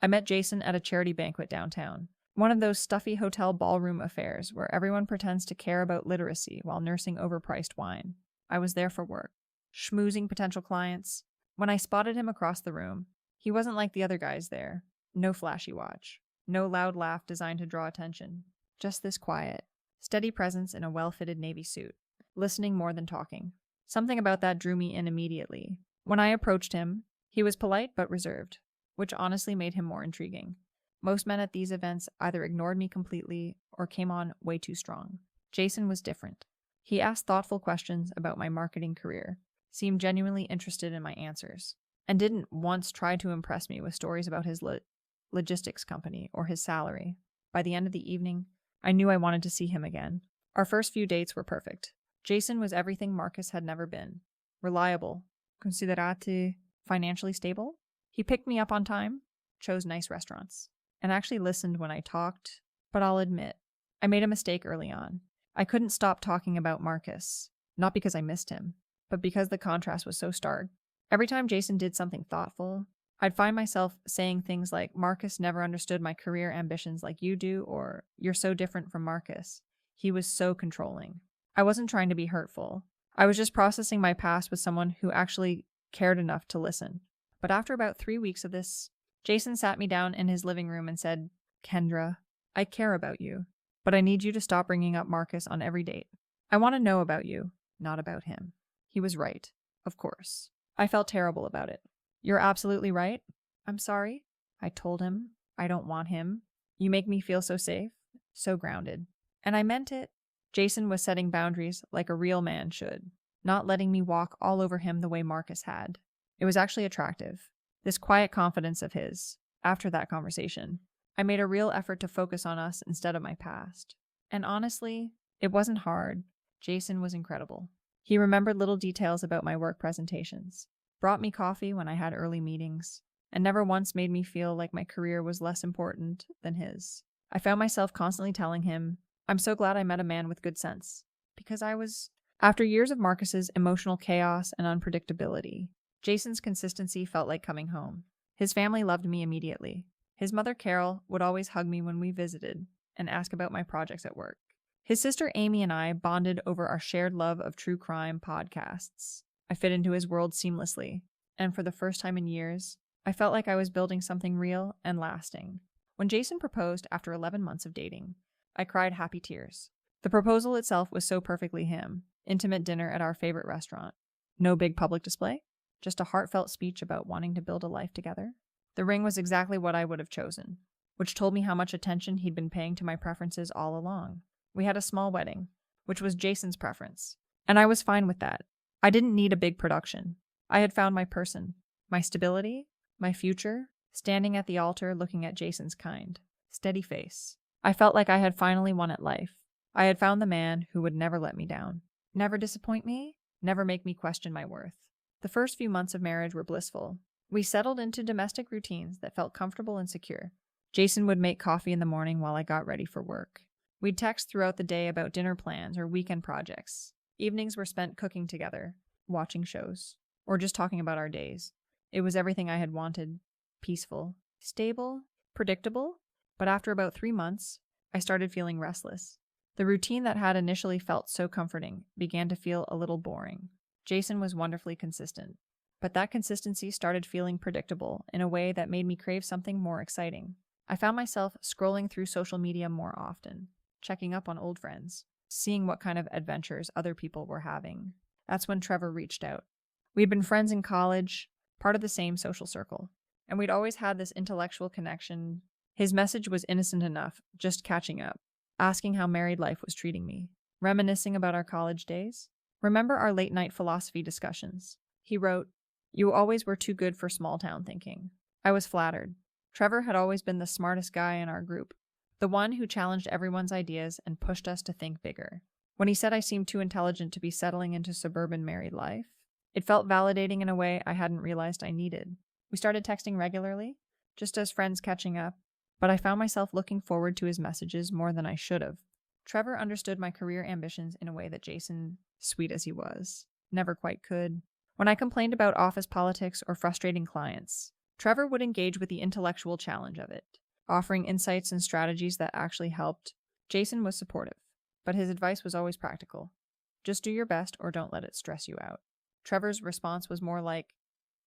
I met Jason at a charity banquet downtown. One of those stuffy hotel ballroom affairs where everyone pretends to care about literacy while nursing overpriced wine. I was there for work, schmoozing potential clients. When I spotted him across the room, he wasn't like the other guys there. No flashy watch. No loud laugh designed to draw attention. Just this quiet, steady presence in a well-fitted navy suit, listening more than talking. Something about that drew me in immediately. When I approached him, he was polite but reserved, which honestly made him more intriguing. Most men at these events either ignored me completely or came on way too strong. Jason was different. He asked thoughtful questions about my marketing career, seemed genuinely interested in my answers, and didn't once try to impress me with stories about his logistics company or his salary. By the end of the evening, I knew I wanted to see him again. Our first few dates were perfect. Jason was everything Marcus had never been. Reliable, considerate, financially stable. He picked me up on time, chose nice restaurants, and actually listened when I talked. But I'll admit, I made a mistake early on. I couldn't stop talking about Marcus, not because I missed him, but because the contrast was so stark. Every time Jason did something thoughtful, I'd find myself saying things like, Marcus never understood my career ambitions like you do, or you're so different from Marcus. He was so controlling. I wasn't trying to be hurtful. I was just processing my past with someone who actually cared enough to listen. But after about 3 weeks of this, Jason sat me down in his living room and said, Kendra, I care about you, but I need you to stop bringing up Marcus on every date. I want to know about you, not about him. He was right, of course. I felt terrible about it. You're absolutely right. I'm sorry. I told him. I don't want him. You make me feel so safe, so grounded. And I meant it. Jason was setting boundaries like a real man should, not letting me walk all over him the way Marcus had. It was actually attractive, this quiet confidence of his. After that conversation, I made a real effort to focus on us instead of my past. And honestly, it wasn't hard. Jason was incredible. He remembered little details about my work presentations, brought me coffee when I had early meetings, and never once made me feel like my career was less important than his. I found myself constantly telling him, I'm so glad I met a man with good sense, because after years of Marcus's emotional chaos and unpredictability, Jason's consistency felt like coming home. His family loved me immediately. His mother, Carol, would always hug me when we visited and ask about my projects at work. His sister, Amy, and I bonded over our shared love of true crime podcasts. I fit into his world seamlessly, and for the first time in years, I felt like I was building something real and lasting. When Jason proposed after 11 months of dating, I cried happy tears. The proposal itself was so perfectly him. Intimate dinner at our favorite restaurant. No big public display, just a heartfelt speech about wanting to build a life together. The ring was exactly what I would have chosen, which told me how much attention he'd been paying to my preferences all along. We had a small wedding, which was Jason's preference, and I was fine with that. I didn't need a big production. I had found my person, my stability, my future, standing at the altar looking at Jason's kind, steady face. I felt like I had finally won at life. I had found the man who would never let me down, never disappoint me, never make me question my worth. The first few months of marriage were blissful. We settled into domestic routines that felt comfortable and secure. Jason would make coffee in the morning while I got ready for work. We'd text throughout the day about dinner plans or weekend projects. Evenings were spent cooking together, watching shows, or just talking about our days. It was everything I had wanted. Peaceful, stable, predictable. But after about 3 months, I started feeling restless. The routine that had initially felt so comforting began to feel a little boring. Jason was wonderfully consistent, but that consistency started feeling predictable in a way that made me crave something more exciting. I found myself scrolling through social media more often, checking up on old friends, seeing what kind of adventures other people were having. That's when Trevor reached out. We'd been friends in college, part of the same social circle, and we'd always had this intellectual connection. His message was innocent enough, just catching up, asking how married life was treating me, reminiscing about our college days. Remember our late-night philosophy discussions? He wrote, You always were too good for small-town thinking. I was flattered. Trevor had always been the smartest guy in our group, the one who challenged everyone's ideas and pushed us to think bigger. When he said I seemed too intelligent to be settling into suburban married life, it felt validating in a way I hadn't realized I needed. We started texting regularly, just as friends catching up, but I found myself looking forward to his messages more than I should have. Trevor understood my career ambitions in a way that Jason, sweet as he was, never quite could. When I complained about office politics or frustrating clients, Trevor would engage with the intellectual challenge of it, offering insights and strategies that actually helped. Jason was supportive, but his advice was always practical. Just do your best or don't let it stress you out. Trevor's response was more like,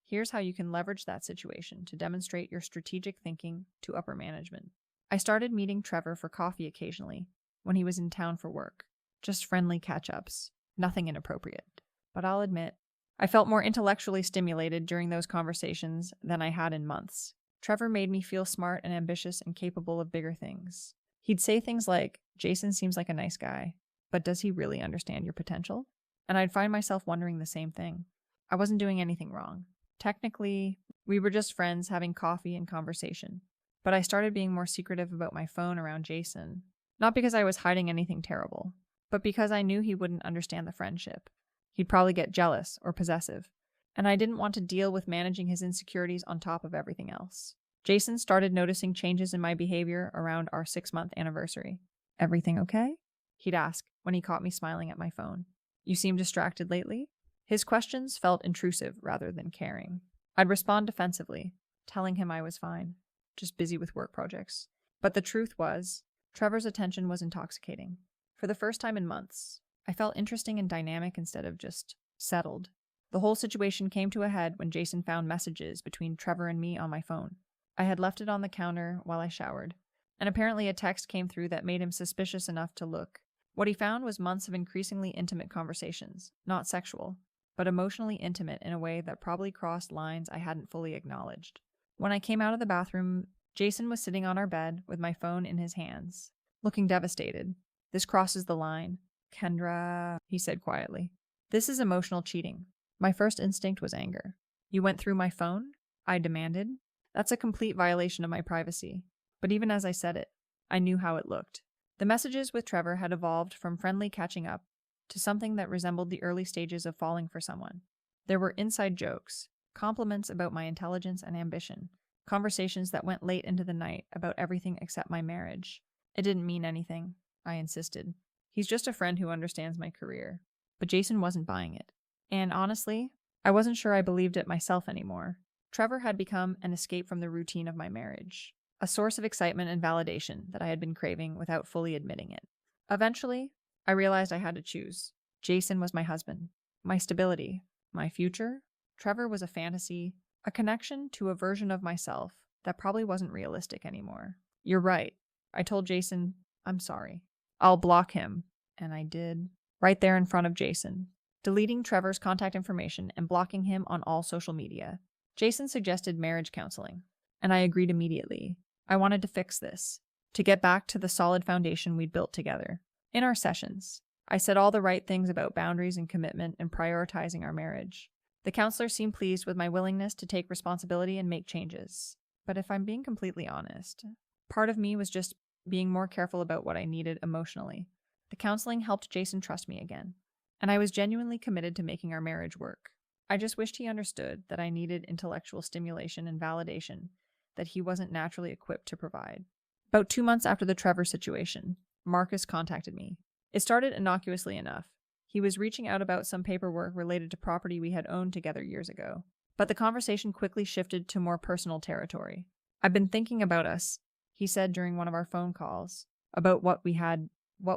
here's how you can leverage that situation to demonstrate your strategic thinking to upper management. I started meeting Trevor for coffee occasionally when he was in town for work. Just friendly catch-ups, nothing inappropriate. But I'll admit, I felt more intellectually stimulated during those conversations than I had in months. Trevor made me feel smart and ambitious and capable of bigger things. He'd say things like, Jason seems like a nice guy, but does he really understand your potential? And I'd find myself wondering the same thing. I wasn't doing anything wrong. Technically, we were just friends having coffee and conversation. But I started being more secretive about my phone around Jason. Not because I was hiding anything terrible, but because I knew he wouldn't understand the friendship. He'd probably get jealous or possessive. And I didn't want to deal with managing his insecurities on top of everything else. Jason started noticing changes in my behavior around our 6-month anniversary. Everything okay? He'd ask when he caught me smiling at my phone. You seem distracted lately? His questions felt intrusive rather than caring. I'd respond defensively, telling him I was fine, just busy with work projects. But the truth was, Trevor's attention was intoxicating. For the first time in months, I felt interesting and dynamic instead of just settled. The whole situation came to a head when Jason found messages between Trevor and me on my phone. I had left it on the counter while I showered, and apparently a text came through that made him suspicious enough to look. What he found was months of increasingly intimate conversations, not sexual, but emotionally intimate in a way that probably crossed lines I hadn't fully acknowledged. When I came out of the bathroom, Jason was sitting on our bed with my phone in his hands, looking devastated. This crosses the line. Kendra, he said quietly. This is emotional cheating. My first instinct was anger. You went through my phone? I demanded. That's a complete violation of my privacy. But even as I said it, I knew how it looked. The messages with Trevor had evolved from friendly catching up to something that resembled the early stages of falling for someone. There were inside jokes, compliments about my intelligence and ambition, conversations that went late into the night about everything except my marriage. It didn't mean anything, I insisted. He's just a friend who understands my career. But Jason wasn't buying it. And honestly, I wasn't sure I believed it myself anymore. Trevor had become an escape from the routine of my marriage, a source of excitement and validation that I had been craving without fully admitting it. Eventually, I realized I had to choose. Jason was my husband, my stability, my future. Trevor was a fantasy, a connection to a version of myself that probably wasn't realistic anymore. You're right. I told Jason, I'm sorry. I'll block him. And I did. Right there in front of Jason, deleting Trevor's contact information and blocking him on all social media. Jason suggested marriage counseling, and I agreed immediately. I wanted to fix this, to get back to the solid foundation we'd built together. In our sessions, I said all the right things about boundaries and commitment and prioritizing our marriage. The counselor seemed pleased with my willingness to take responsibility and make changes. But if I'm being completely honest, part of me was just being more careful about what I needed emotionally. The counseling helped Jason trust me again, and I was genuinely committed to making our marriage work. I just wished he understood that I needed intellectual stimulation and validation that he wasn't naturally equipped to provide. About 2 months after the Trevor situation, Marcus contacted me. It started innocuously enough. He was reaching out about some paperwork related to property we had owned together years ago. But the conversation quickly shifted to more personal territory. I've been thinking about us, he said during one of our phone calls, about what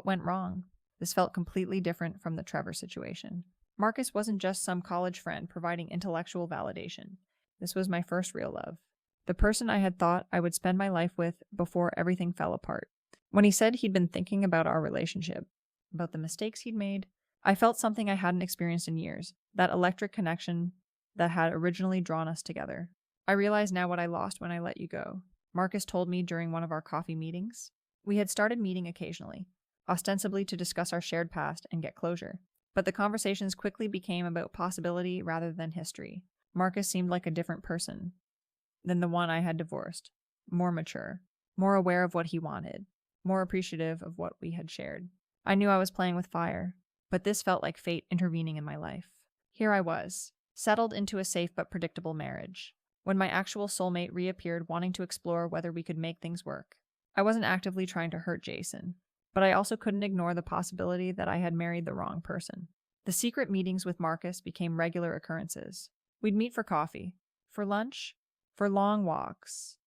went wrong. This felt completely different from the Trevor situation. Marcus wasn't just some college friend providing intellectual validation. This was my first real love. The person I had thought I would spend my life with before everything fell apart. When he said he'd been thinking about our relationship, about the mistakes he'd made, I felt something I hadn't experienced in years, that electric connection that had originally drawn us together. I realize now what I lost when I let you go, Marcus told me during one of our coffee meetings. We had started meeting occasionally, ostensibly to discuss our shared past and get closure. But the conversations quickly became about possibility rather than history. Marcus seemed like a different person than the one I had divorced, more mature, more aware of what he wanted, more appreciative of what we had shared. I knew I was playing with fire, but this felt like fate intervening in my life. Here I was, settled into a safe but predictable marriage, when my actual soulmate reappeared wanting to explore whether we could make things work. I wasn't actively trying to hurt Jason, but I also couldn't ignore the possibility that I had married the wrong person. The secret meetings with Marcus became regular occurrences. We'd meet for coffee. For lunch, for long walks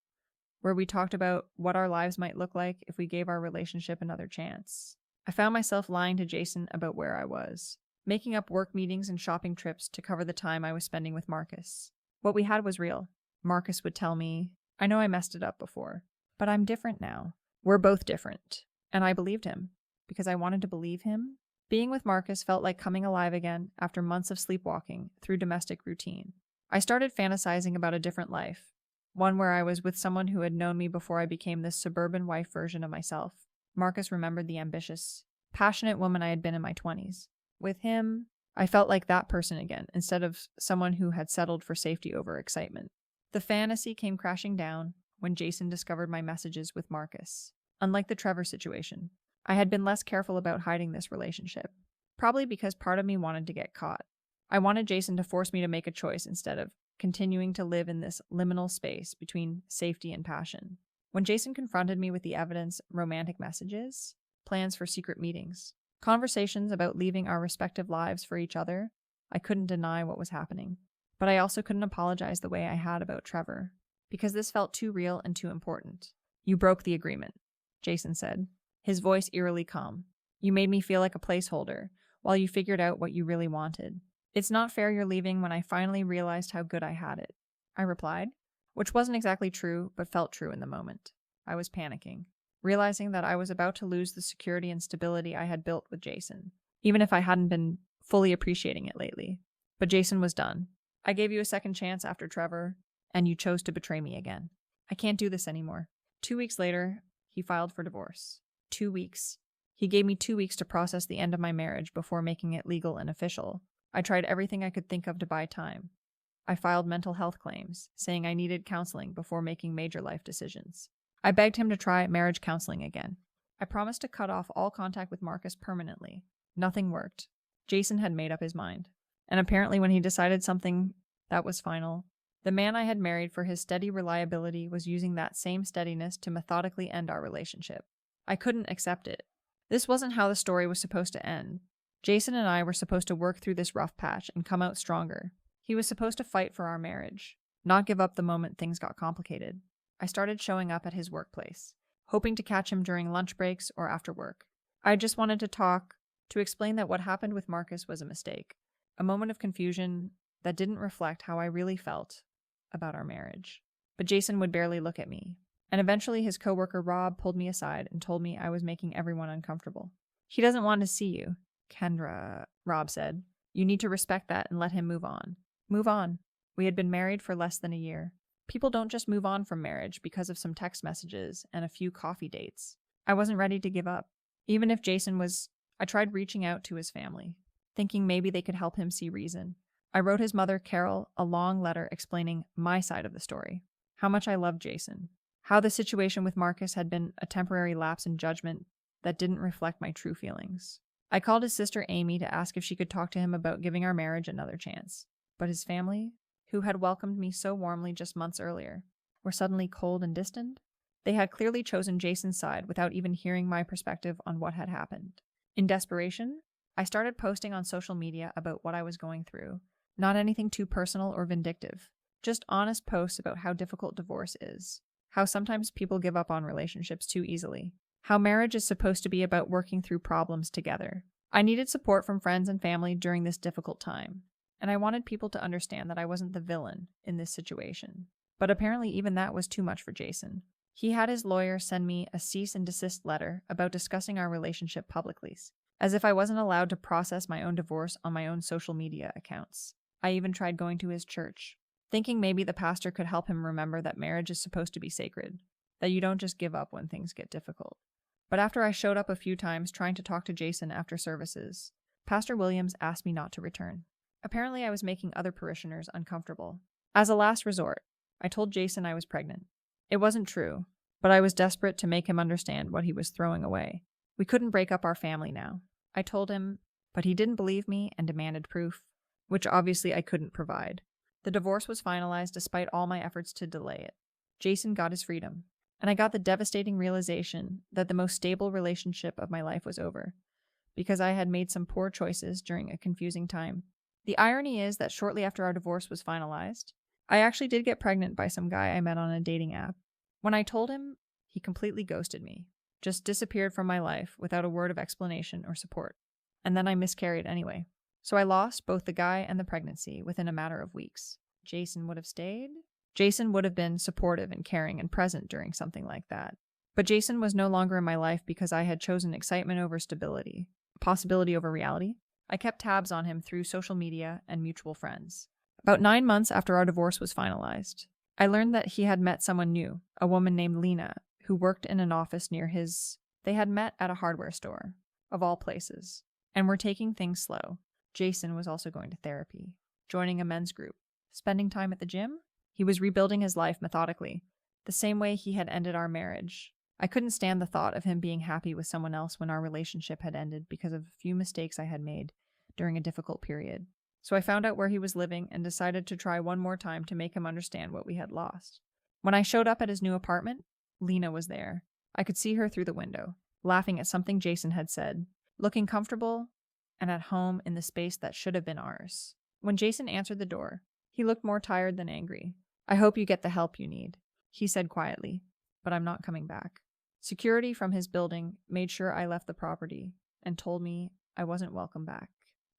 where we talked about what our lives might look like if we gave our relationship another chance. I found myself lying to Jason about where I was, making up work meetings and shopping trips to cover the time I was spending with Marcus. What we had was real. Marcus would tell me, I know I messed it up before, but I'm different now. We're both different. And I believed him, because I wanted to believe him. Being with Marcus felt like coming alive again after months of sleepwalking through domestic routine. I started fantasizing about a different life, one where I was with someone who had known me before I became this suburban wife version of myself. Marcus remembered the ambitious, passionate woman I had been in my 20s. With him, I felt like that person again, instead of someone who had settled for safety over excitement. The fantasy came crashing down when Jason discovered my messages with Marcus. Unlike the Trevor situation, I had been less careful about hiding this relationship, probably because part of me wanted to get caught. I wanted Jason to force me to make a choice instead of continuing to live in this liminal space between safety and passion. When Jason confronted me with the evidence, romantic messages, plans for secret meetings, conversations about leaving our respective lives for each other, I couldn't deny what was happening. But I also couldn't apologize the way I had about Trevor, because this felt too real and too important. You broke the agreement, Jason said, his voice eerily calm. You made me feel like a placeholder while you figured out what you really wanted. It's not fair you're leaving when I finally realized how good I had it, I replied, which wasn't exactly true, but felt true in the moment. I was panicking, realizing that I was about to lose the security and stability I had built with Jason, even if I hadn't been fully appreciating it lately. But Jason was done. I gave you a second chance after Trevor, and you chose to betray me again. I can't do this anymore. 2 weeks later, he filed for divorce. 2 weeks. He gave me 2 weeks to process the end of my marriage before making it legal and official. I tried everything I could think of to buy time. I filed mental health claims, saying I needed counseling before making major life decisions. I begged him to try marriage counseling again. I promised to cut off all contact with Marcus permanently. Nothing worked. Jason had made up his mind. And apparently when he decided something that was final, the man I had married for his steady reliability was using that same steadiness to methodically end our relationship. I couldn't accept it. This wasn't how the story was supposed to end. Jason and I were supposed to work through this rough patch and come out stronger. He was supposed to fight for our marriage, not give up the moment things got complicated. I started showing up at his workplace, hoping to catch him during lunch breaks or after work. I just wanted to talk, to explain that what happened with Marcus was a mistake, a moment of confusion that didn't reflect how I really felt about our marriage. But Jason would barely look at me, and eventually his coworker Rob pulled me aside and told me I was making everyone uncomfortable. He doesn't want to see you, Kendra, Rob said. You need to respect that and let him move on. Move on. We had been married for less than a year. People don't just move on from marriage because of some text messages and a few coffee dates. I wasn't ready to give up. Even if Jason was, I tried reaching out to his family, thinking maybe they could help him see reason. I wrote his mother, Carol, a long letter explaining my side of the story, how much I loved Jason, how the situation with Marcus had been a temporary lapse in judgment that didn't reflect my true feelings. I called his sister Amy to ask if she could talk to him about giving our marriage another chance. But his family, who had welcomed me so warmly just months earlier, were suddenly cold and distant. They had clearly chosen Jason's side without even hearing my perspective on what had happened. In desperation, I started posting on social media about what I was going through. Not anything too personal or vindictive, just honest posts about how difficult divorce is, how sometimes people give up on relationships too easily, how marriage is supposed to be about working through problems together. I needed support from friends and family during this difficult time, and I wanted people to understand that I wasn't the villain in this situation. But apparently even that was too much for Jason. He had his lawyer send me a cease and desist letter about discussing our relationship publicly, as if I wasn't allowed to process my own divorce on my own social media accounts. I even tried going to his church, thinking maybe the pastor could help him remember that marriage is supposed to be sacred, that you don't just give up when things get difficult. But after I showed up a few times trying to talk to Jason after services, Pastor Williams asked me not to return. Apparently I was making other parishioners uncomfortable. As a last resort, I told Jason I was pregnant. It wasn't true, but I was desperate to make him understand what he was throwing away. We couldn't break up our family now. I told him, but he didn't believe me and demanded proof, which obviously I couldn't provide. The divorce was finalized despite all my efforts to delay it. Jason got his freedom, and I got the devastating realization that the most stable relationship of my life was over, because I had made some poor choices during a confusing time. The irony is that shortly after our divorce was finalized, I actually did get pregnant by some guy I met on a dating app. When I told him, he completely ghosted me, just disappeared from my life without a word of explanation or support. And then I miscarried anyway. So I lost both the guy and the pregnancy within a matter of weeks. Jason would have stayed? Jason would have been supportive and caring and present during something like that. But Jason was no longer in my life because I had chosen excitement over stability, possibility over reality. I kept tabs on him through social media and mutual friends. About 9 months after our divorce was finalized, I learned that he had met someone new, a woman named Lena, who worked in an office near his. They had met at a hardware store, of all places, and were taking things slow. Jason was also going to therapy, joining a men's group, spending time at the gym. He was rebuilding his life methodically, the same way he had ended our marriage. I couldn't stand the thought of him being happy with someone else when our relationship had ended because of a few mistakes I had made during a difficult period. So I found out where he was living and decided to try one more time to make him understand what we had lost. When I showed up at his new apartment, Lena was there. I could see her through the window, laughing at something Jason had said, looking comfortable and at home in the space that should have been ours. When Jason answered the door, he looked more tired than angry. "I hope you get the help you need," he said quietly, "but I'm not coming back." Security from his building made sure I left the property and told me I wasn't welcome back.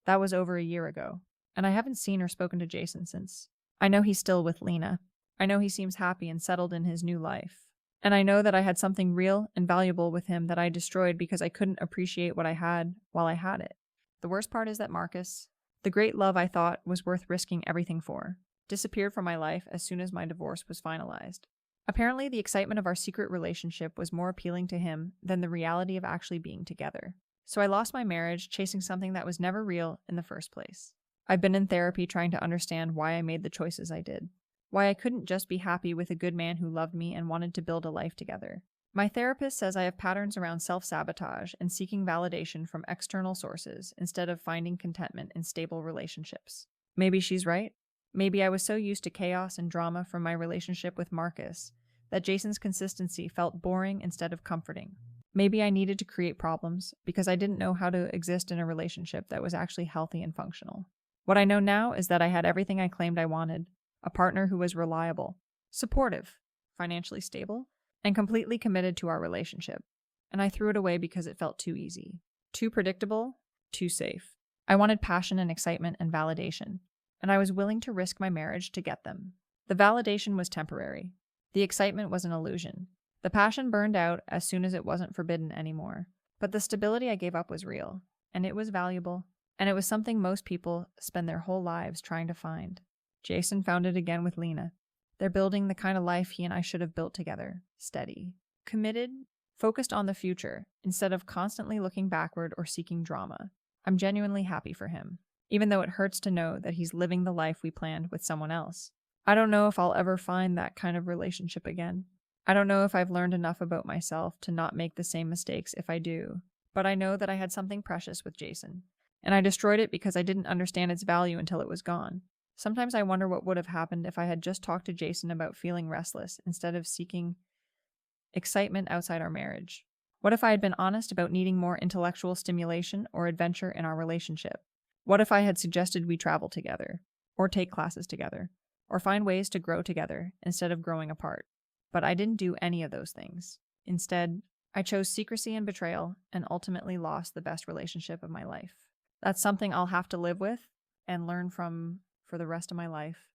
That was over a year ago, and I haven't seen or spoken to Jason since. I know he's still with Lena. I know he seems happy and settled in his new life. And I know that I had something real and valuable with him that I destroyed because I couldn't appreciate what I had while I had it. The worst part is that Marcus, the great love I thought was worth risking everything for, disappeared from my life as soon as my divorce was finalized. Apparently, the excitement of our secret relationship was more appealing to him than the reality of actually being together. So I lost my marriage chasing something that was never real in the first place. I've been in therapy trying to understand why I made the choices I did. Why I couldn't just be happy with a good man who loved me and wanted to build a life together. My therapist says I have patterns around self-sabotage and seeking validation from external sources instead of finding contentment in stable relationships. Maybe she's right. Maybe I was so used to chaos and drama from my relationship with Marcus that Jason's consistency felt boring instead of comforting. Maybe I needed to create problems because I didn't know how to exist in a relationship that was actually healthy and functional. What I know now is that I had everything I claimed I wanted: a partner who was reliable, supportive, financially stable, and completely committed to our relationship. And I threw it away because it felt too easy, too predictable, too safe. I wanted passion and excitement and validation, and I was willing to risk my marriage to get them. The validation was temporary. The excitement was an illusion. The passion burned out as soon as it wasn't forbidden anymore. But the stability I gave up was real, and it was valuable, and it was something most people spend their whole lives trying to find. Jason found it again with Lena. They're building the kind of life he and I should have built together. Steady, committed, focused on the future, instead of constantly looking backward or seeking drama. I'm genuinely happy for him, even though it hurts to know that he's living the life we planned with someone else. I don't know if I'll ever find that kind of relationship again. I don't know if I've learned enough about myself to not make the same mistakes if I do, but I know that I had something precious with Jason, and I destroyed it because I didn't understand its value until it was gone. Sometimes I wonder what would have happened if I had just talked to Jason about feeling restless instead of seeking excitement outside our marriage. What if I had been honest about needing more intellectual stimulation or adventure in our relationship? What if I had suggested we travel together, or take classes together, or find ways to grow together instead of growing apart? But I didn't do any of those things. Instead, I chose secrecy and betrayal and ultimately lost the best relationship of my life. That's something I'll have to live with and learn from for the rest of my life.